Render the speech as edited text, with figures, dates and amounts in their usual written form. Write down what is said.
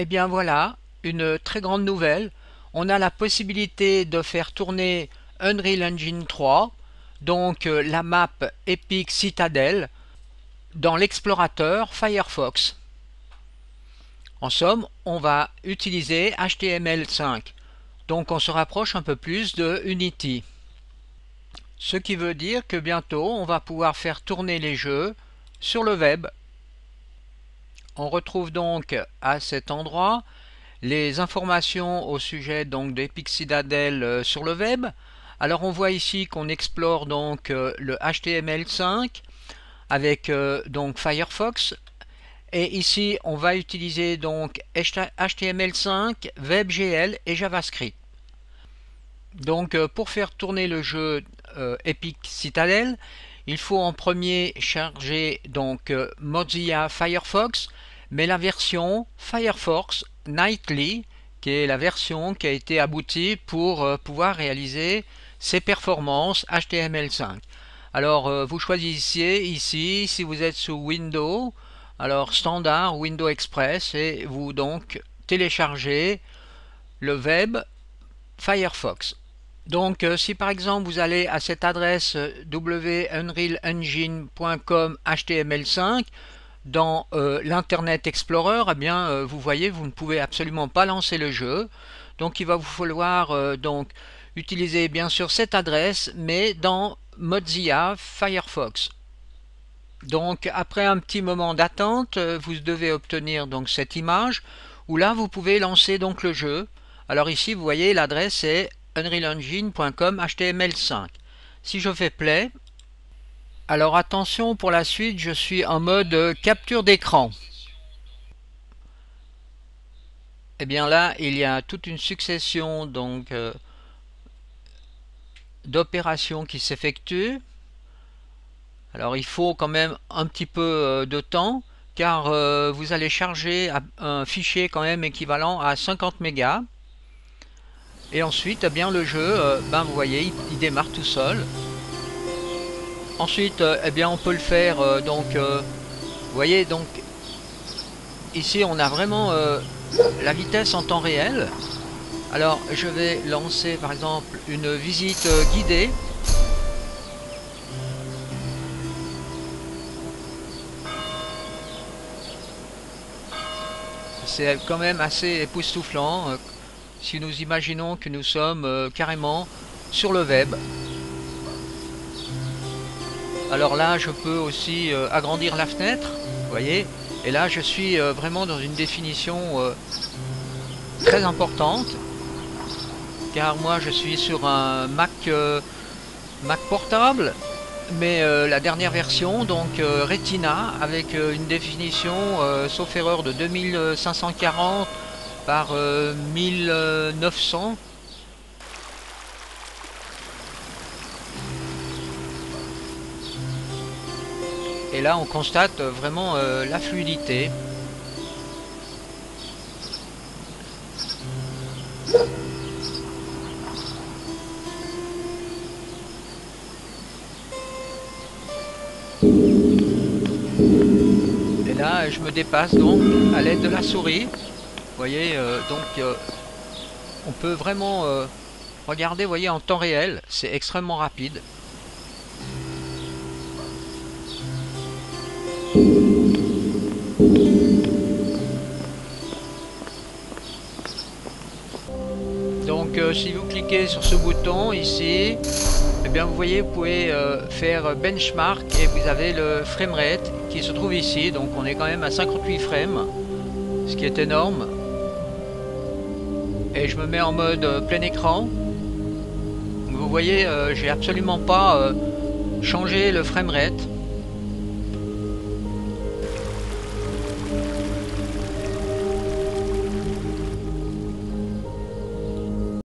Eh bien voilà, une très grande nouvelle. On a la possibilité de faire tourner Unreal Engine 3, donc la map Epic Citadel, dans l'explorateur Firefox. En somme, on va utiliser HTML5. Donc on se rapproche un peu plus de Unity. Ce qui veut dire que bientôt on va pouvoir faire tourner les jeux sur le web. On retrouve donc à cet endroit les informations au sujet donc d'Epic Citadel sur le web. Alors on voit ici qu'on explore donc le HTML5 avec donc Firefox, et ici on va utiliser donc HTML5, WebGL et JavaScript. Donc pour faire tourner le jeu Epic Citadel, il faut en premier charger donc Mozilla Firefox, mais la version Firefox Nightly, qui est la version qui a été aboutie pour pouvoir réaliser ces performances HTML5. Alors vous choisissez ici si vous êtes sous Windows, alors standard, Windows Express, et vous donc téléchargez le web Firefox. Donc si par exemple vous allez à cette adresse wunrealengine.com HTML5 dans l'Internet Explorer, eh bien vous voyez, vous ne pouvez absolument pas lancer le jeu. Donc il va vous falloir donc utiliser bien sûr cette adresse, mais dans Mozilla Firefox. Donc après un petit moment d'attente, vous devez obtenir donc cette image où là vous pouvez lancer donc le jeu. Alors ici vous voyez l'adresse est unrealengine.com HTML5. Si je fais play, alors attention, pour la suite je suis en mode capture d'écran. Et bien là il y a toute une succession donc d'opérations qui s'effectuent. Alors il faut quand même un petit peu de temps, car vous allez charger un fichier quand même équivalent à 50 mégas. Et ensuite, eh bien, le jeu, ben, vous voyez, il démarre tout seul. Ensuite, eh bien, on peut le faire, vous voyez, donc ici on a vraiment la vitesse en temps réel. Alors je vais lancer par exemple une visite guidée. C'est quand même assez époustouflant si nous imaginons que nous sommes carrément sur le web. Alors là, je peux aussi agrandir la fenêtre, vous voyez, et là je suis vraiment dans une définition très importante, car moi je suis sur un Mac portable, mais la dernière version, donc Retina, avec une définition sauf erreur de 2540 par 1900. Et là on constate vraiment la fluidité. Et là je me dépasse donc à l'aide de la souris. Vous voyez, on peut vraiment regarder, vous voyez, en temps réel, c'est extrêmement rapide. Donc si vous cliquez sur ce bouton ici, eh bien vous voyez, vous pouvez faire benchmark et vous avez le framerate qui se trouve ici. Donc on est quand même à 58 frames, ce qui est énorme. Et je me mets en mode plein écran. Vous voyez, j'ai absolument pas changé le framerate.